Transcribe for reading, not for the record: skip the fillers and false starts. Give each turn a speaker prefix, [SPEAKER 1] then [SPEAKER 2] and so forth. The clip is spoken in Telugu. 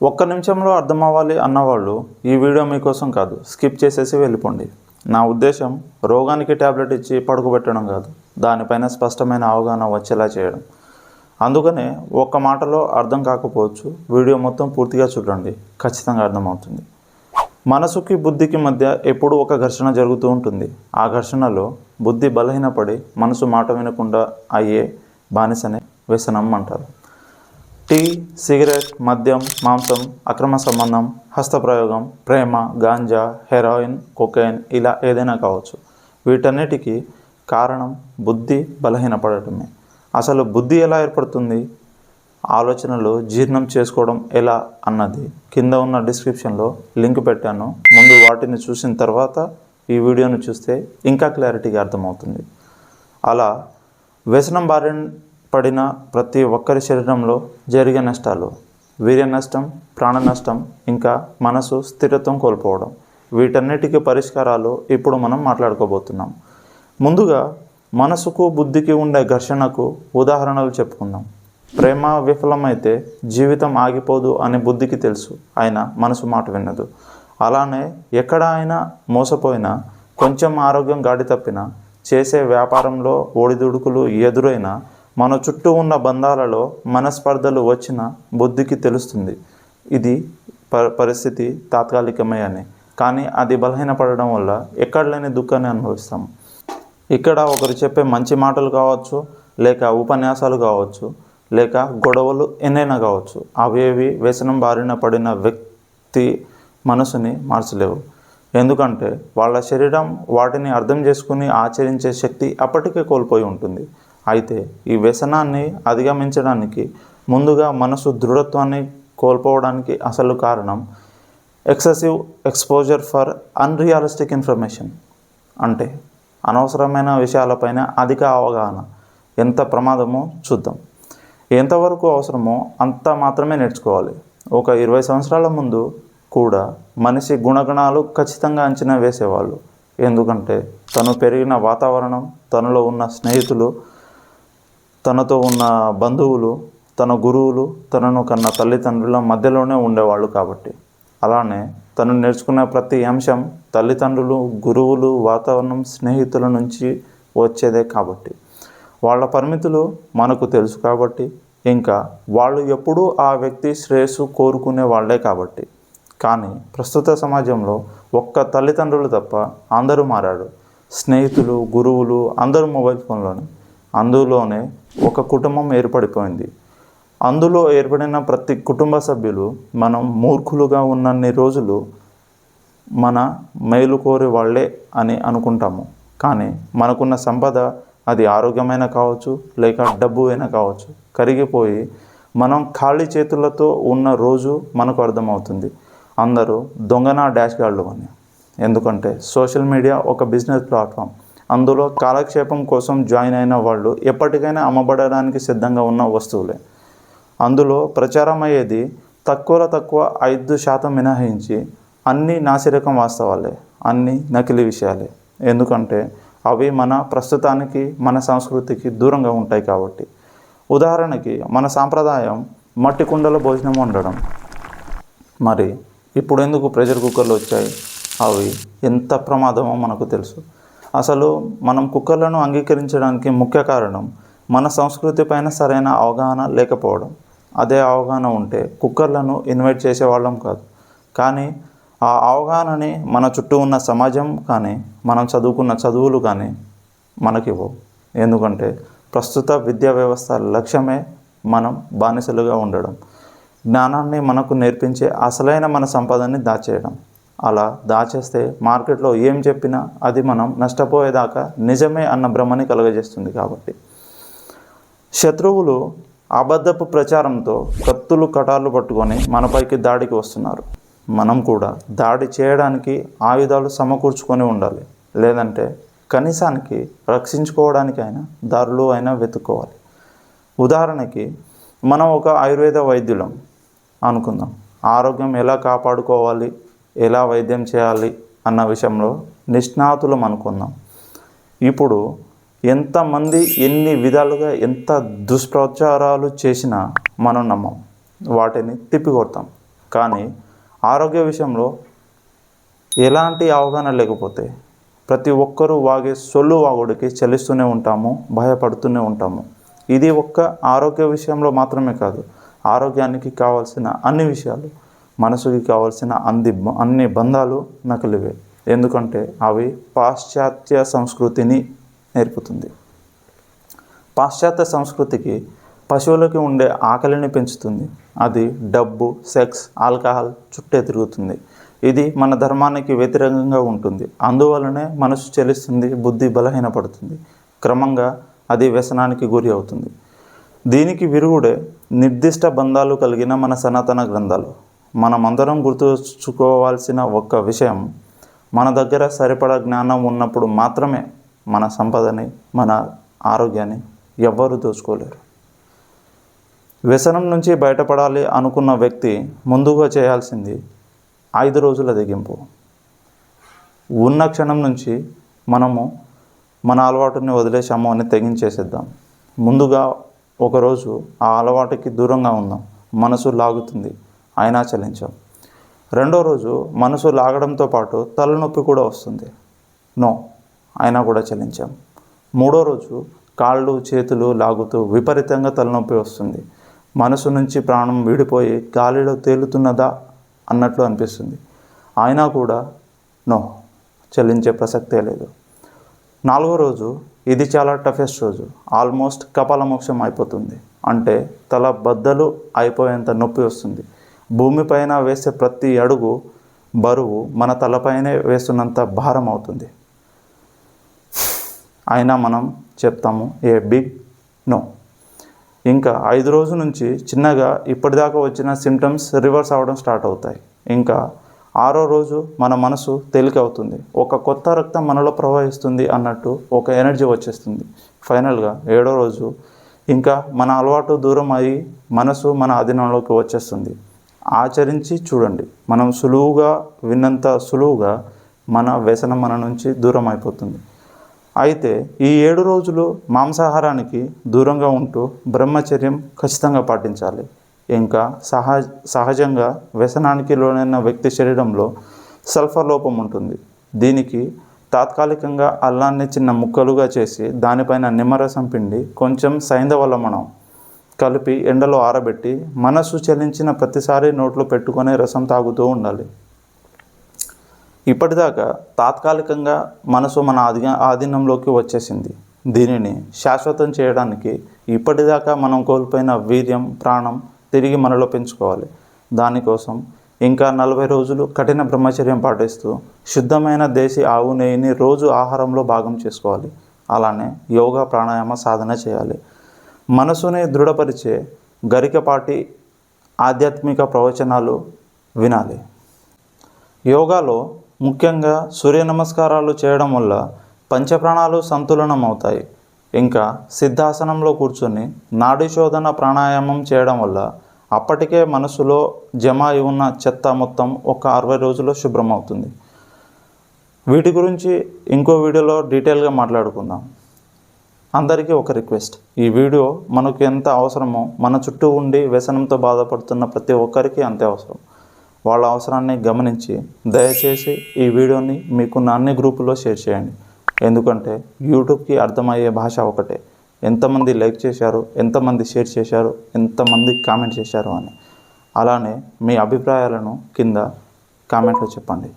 [SPEAKER 1] ఒక్క నిమిషంలో అర్థం అవ్వాలి అన్నవాళ్ళు ఈ వీడియో మీకోసం కాదు, స్కిప్ చేసేసి వెళ్ళిపోండి. నా ఉద్దేశం రోగానికి ట్యాబ్లెట్ ఇచ్చి పడుకోబెట్టడం కాదు, దానిపైన స్పష్టమైన అవగాహన వచ్చేలా చేయడం. అందుకనే ఒక్క మాటలో అర్థం కాకపోవచ్చు, వీడియో మొత్తం పూర్తిగా చూడండి, ఖచ్చితంగా అర్థమవుతుంది. మనసుకి బుద్ధికి మధ్య ఎప్పుడూ ఒక ఘర్షణ జరుగుతూ ఉంటుంది. ఆ ఘర్షణలో బుద్ధి బలహీనపడి మనసు మాట వినకుండా అయ్యే బానిసనే వ్యసనం అంటారు. టీ, సిగరెట్, మద్యం, మాంసం, అక్రమ సంబంధం, హస్తప్రయోగం, ప్రేమ, గాంజా, హెరాయిన్, కొకైన్, ఇలా ఏదైనా కావచ్చు. వీటన్నిటికీ కారణం బుద్ధి బలహీనపడటమే. అసలు బుద్ధి ఎలా ఏర్పడుతుంది, ఆలోచనలు జీర్ణం చేసుకోవడం ఎలా అన్నది కింద ఉన్న డిస్క్రిప్షన్లో లింక్ పెట్టాను. ముందు వాటిని చూసిన తర్వాత ఈ వీడియోను చూస్తే ఇంకా క్లారిటీగా అర్థమవుతుంది. అలా వ్యసనం బారిన పడిన ప్రతి ఒక్కరి శరీరంలో జరిగే నష్టాలు: వీర్య నష్టం, ప్రాణ నష్టం, ఇంకా మనసు స్థిరత్వం కోల్పోవడం. వీటన్నిటికీ పరిష్కారాలు ఇప్పుడు మనం మాట్లాడుకోబోతున్నాం. ముందుగా మనసుకు బుద్ధికి ఉండే ఘర్షణకు ఉదాహరణలు చెప్పుకుందాం. ప్రేమ విఫలమైతే జీవితం ఆగిపోదు అని బుద్ధికి తెలుసు, అయినా మనసు మాట వినదు. అలానే ఎక్కడ అయినా మోసపోయినా, కొంచెం ఆరోగ్యం గాడి తప్పినా, చేసే వ్యాపారంలో ఒడిదుడుకులు ఎదురైనా, మన చుట్టూ ఉన్న బంధాలలో మనస్పర్ధలు వచ్చిన బుద్ధికి తెలుస్తుంది ఇది పరిస్థితి తాత్కాలికమే అని. కానీ అది బలహీనపడడం వల్ల ఎక్కడ లేని దుఃఖాన్ని అనుభవిస్తాం. ఇక్కడ ఒకరు చెప్పే మంచి మాటలు కావచ్చు, లేక ఉపన్యాసాలు కావచ్చు, లేక గొడవలు ఎన్నైనా కావచ్చు, అవేవి వ్యసనం బారిన పడిన వ్యక్తి మనసుని మార్చలేవు. ఎందుకంటే వాళ్ళ శరీరం వాటిని అర్థం చేసుకుని ఆచరించే శక్తి అప్పటికే కోల్పోయి ఉంటుంది. అయితే ఈ వ్యసనాన్ని అధిగమించడానికి ముందుగా మనసు దృఢత్వాన్ని కోల్పోవడానికి అసలు కారణం excessive exposure for unrealistic information. అంటే అనవసరమైన విషయాలపైన అధిక అవగాహన ఎంత ప్రమాదమో చూద్దాం. ఎంతవరకు అవసరమో అంత మాత్రమే నేర్చుకోవాలి. ఒక 20 సంవత్సరాల ముందు కూడా మనిషి గుణగణాలు ఖచ్చితంగా అంచనా వేసేవాళ్ళు. ఎందుకంటే తను పెరిగిన వాతావరణం, తనలో ఉన్న స్నేహితులు, తనతో ఉన్న బంధువులు, తన గురువులు, తనను కన్న తల్లిదండ్రుల మధ్యలోనే ఉండేవాళ్ళు కాబట్టి. అలానే తను నేర్చుకున్న ప్రతి అంశం తల్లిదండ్రులు, గురువులు, వాతావరణం, స్నేహితుల నుంచి వచ్చేదే కాబట్టి. వాళ్ళ పరిమితులు మనకు తెలుసు కాబట్టి, ఇంకా వాళ్ళు ఎప్పుడూ ఆ వ్యక్తి శ్రేయస్సు కోరుకునే వాళ్ళే కాబట్టి. కానీ ప్రస్తుత సమాజంలో ఒక్క తల్లిదండ్రులు తప్ప అందరూ మారాడు. స్నేహితులు, గురువులు అందరూ మొబైల్ ఫోన్లోనే. అందులోనే ఒక కుటుంబం ఏర్పడిపోయింది. అందులో ఏర్పడిన ప్రతి కుటుంబ సభ్యులు మనం మూర్ఖులుగా ఉన్నన్ని రోజులు మన మేలు కోరే వాళ్ళే అని అనుకుంటాము. కానీ మనకున్న సంపద, అది ఆరోగ్యమైన కావచ్చు, లేక డబ్బు అయినా కావచ్చు, కరిగిపోయి మనం ఖాళీ చేతులతో ఉన్న రోజు మనకు అర్థమవుతుంది అందరూ దొంగన డాష్ గార్డులు అని. ఎందుకంటే సోషల్ మీడియా ఒక బిజినెస్ ప్లాట్ఫామ్. అందులో కాలక్షేపం కోసం జాయిన్ అయిన వాళ్ళు ఎప్పటికైనా అమ్మబడడానికి సిద్ధంగా ఉన్న వస్తువులే. అందులో ప్రచారం అయ్యేది తక్కువ 5% మినహాయించి అన్నీ నాసిరకం వాస్తవాలే, అన్నీ నకిలీ విషయాలే. ఎందుకంటే అవి మన ప్రస్తుతానికి, మన సంస్కృతికి దూరంగా ఉంటాయి కాబట్టి. ఉదాహరణకి మన సాంప్రదాయం మట్టి కుండలో భోజనం వండడం. మరి ఇప్పుడు ఎందుకు ప్రెషర్ కుక్కర్లు వచ్చాయి? అవి ఎంత ప్రమాదమో మనకు తెలుసు. అసలు మనం కుక్కర్లను అంగీకరించడానికి ముఖ్య కారణం మన సంస్కృతి పైన సరైన అవగాహన లేకపోవడం. అదే అవగాహన ఉంటే కుక్కర్లను ఇన్వైట్ చేసేవాళ్ళం కాదు. కానీ ఆ అవగాహనని మన చుట్టూ ఉన్న సమాజం కానీ, మనం చదువుకున్న చదువులు కానీ మనకివ్వవు. ఎందుకంటే ప్రస్తుత విద్యా వ్యవస్థ లక్ష్యమే మనం బానిసలుగా ఉండడం, జ్ఞానాన్ని మనకు నేర్పించే అసలైన మన సంపదని దాచేయడం. అలా దాచేస్తే మార్కెట్లో ఏం చెప్పినా అది మనం నష్టపోయేదాకా నిజమే అన్న భ్రమని కలుగజేస్తుంది. కాబట్టి శత్రువులు అబద్ధపు ప్రచారంతో కత్తులు, కటార్లు పట్టుకొని మనపైకి దాడికి వస్తున్నారు. మనం కూడా దాడి చేయడానికి ఆయుధాలు సమకూర్చుకొని ఉండాలి. లేదంటే కనీసానికి రక్షించుకోవడానికైనా దారులు అయినా వెతుక్కోవాలి. ఉదాహరణకి మనం ఒక ఆయుర్వేద వైద్యులం అనుకుందాం. ఆరోగ్యం ఎలా కాపాడుకోవాలి, ఎలా వైద్యం చేయాలి అన్న విషయంలో నిష్ణాతులం అనుకుందాం. ఇప్పుడు ఎంతమంది ఎన్ని విధాలుగా ఎంత దుష్ప్రచారాలు చేసినా మనం నమ్మం, వాటిని తిప్పికొడతాం. కానీ ఆరోగ్య విషయంలో ఎలాంటి అవగాహన లేకపోతే ప్రతి ఒక్కరూ వాగే సొల్లు వాగుడికి చలిస్తూనే ఉంటాము, భయపడుతూనే ఉంటాము. ఇది ఒక్క ఆరోగ్య విషయంలో మాత్రమే కాదు, ఆరోగ్యానికి కావాల్సిన అన్ని విషయాలు, మనసుకి కావాల్సిన అన్ని బంధాలు నకిలివే. ఎందుకంటే అవి పాశ్చాత్య సంస్కృతిని నేర్పుతుంది. పాశ్చాత్య సంస్కృతికి పశువులకి ఉండే ఆకలిని పెంచుతుంది. అది డబ్బు, సెక్స్, ఆల్కహాల్ చుట్టే తిరుగుతుంది. ఇది మన ధర్మానికి వ్యతిరేకంగా ఉంటుంది. అందువలనే మనసు చెలిస్తుంది, బుద్ధి బలహీనపడుతుంది. క్రమంగా అది వ్యసనానికి గురి అవుతుంది. దీనికి విరుగుడే నిర్దిష్ట బంధాలు కలిగిన మన సనాతన గ్రంథాలు. మనమందరం గుర్తుంచుకోవాల్సిన ఒక్క విషయం, మన దగ్గర సరిపడా జ్ఞానం ఉన్నప్పుడు మాత్రమే మన సంపదని, మన ఆరోగ్యాన్ని ఎవ్వరూ దోచుకోలేరు. వ్యసనం నుంచి బయటపడాలి అనుకున్న వ్యక్తి ముందుగా చేయాల్సింది 5 రోజుల తెగింపు. ఉన్న క్షణం నుంచి మనము మన అలవాటుని వదిలేసాము అని తెగించేసేద్దాం. ముందుగా ఒకరోజు ఆ అలవాటుకి దూరంగా ఉందాం. మనసు లాగుతుంది, అయినా చలించాం. రెండో రోజు మనసు లాగడంతో పాటు తలనొప్పి కూడా వస్తుంది. నో, అయినా కూడా చలించాం. మూడో రోజు కాళ్ళు చేతులు లాగుతూ విపరీతంగా తలనొప్పి వస్తుంది. మనసు నుంచి ప్రాణం విడిపోయి గాలిలో తేలుతున్నదా అన్నట్లు అనిపిస్తుంది. అయినా కూడా నో, చలించే ప్రసక్తే లేదు. నాలుగో రోజు, ఇది చాలా టఫెస్ట్ రోజు. ఆల్మోస్ట్ కపాలమోక్షం అయిపోతుంది. అంటే తల బద్దలు అయిపోయేంత నొప్పి వస్తుంది. భూమిపైన వేసే ప్రతి అడుగు బరువు మన తలపైనే వేస్తున్నంత భారం అవుతుంది. అయినా మనం చెప్తాము ఏ బిగ్ నో. ఇంకా 5 రోజుల నుంచి చిన్నగా ఇప్పటిదాకా వచ్చిన సిమ్టమ్స్ రివర్స్ అవ్వడం స్టార్ట్ అవుతాయి. ఇంకా 6వ రోజు మన మనసు తేలిక అవుతుంది. ఒక కొత్త రక్తం మనలో ప్రవహిస్తుంది అన్నట్టు ఒక ఎనర్జీ వచ్చేస్తుంది. ఫైనల్గా 7వ రోజు ఇంకా మన అలవాటు దూరం అయ్యి మనసు మన అధీనంలోకి వచ్చేస్తుంది. ఆచరించి చూడండి, మనం సులువుగా విన్నంత సులువుగా మన వ్యసనం మన నుంచి దూరం అయిపోతుంది. అయితే ఈ 7 రోజులు మాంసాహారానికి దూరంగా ఉంటూ బ్రహ్మచర్యం ఖచ్చితంగా పాటించాలి. ఇంకా సహజంగా వ్యసనానికి లోనైన వ్యక్తి శరీరంలో సల్ఫర్ లోపం ఉంటుంది. దీనికి తాత్కాలికంగా అల్లాన్ని చిన్న ముక్కలుగా చేసి దానిపైన నిమ్మరసం పిండి కొంచెం సైంధవ లవణం కలిపి ఎండలో ఆరబెట్టి మనసు చలించిన ప్రతిసారి నోట్లో పెట్టుకొని రసం తాగుతూ ఉండాలి. ఇప్పటిదాకా తాత్కాలికంగా మనసు మన ఆధీనంలోకి వచ్చేసింది. దీనిని శాశ్వతం చేయడానికి ఇప్పటిదాకా మనం కోల్పోయిన వీర్యం, ప్రాణం తిరిగి మనలో పెంచుకోవాలి. దానికోసం ఇంకా 40 రోజులు కఠిన బ్రహ్మచర్యం పాటిస్తూ శుద్ధమైన దేశీ ఆవు నెయ్యిని రోజు ఆహారంలో భాగం చేసుకోవాలి. అలానే యోగా, ప్రాణాయామ సాధన చేయాలి. మనసుని దృఢపరిచే గరికపాటి ఆధ్యాత్మిక ప్రవచనాలు వినాలి. యోగాలో ముఖ్యంగా సూర్య నమస్కారాలు చేయడం వల్ల పంచప్రాణాలు సంతులనం అవుతాయి. ఇంకా సిద్ధాసనంలో కూర్చొని నాడీ శోధన ప్రాణాయామం చేయడం వల్ల అప్పటికే మనసులో జమ అయి ఉన్న చెత్త మొత్తం ఒక 60 రోజుల్లో శుభ్రం అవుతుంది. వీటి గురించి ఇంకో వీడియోలో డీటెయిల్గా మాట్లాడుకుందాం. అందరికీ ఒక రిక్వెస్ట్, ఈ వీడియో మనకు ఎంత అవసరమో మన చుట్టూ ఉండి వ్యసనంతో బాధపడుతున్న ప్రతి ఒక్కరికి అంతే అవసరం. వాళ్ళ అవసరాన్ని గమనించి దయచేసి ఈ వీడియోని మీకున్న అన్ని గ్రూపుల్లో షేర్ చేయండి. ఎందుకంటే యూట్యూబ్కి అర్థమయ్యే భాష ఒకటే. ఎంతమంది లైక్ చేశారు, ఎంతమంది షేర్ చేశారు, ఎంతమంది కామెంట్ చేశారు అని. అలానే మీ అభిప్రాయాలను కింద కామెంట్లో చెప్పండి.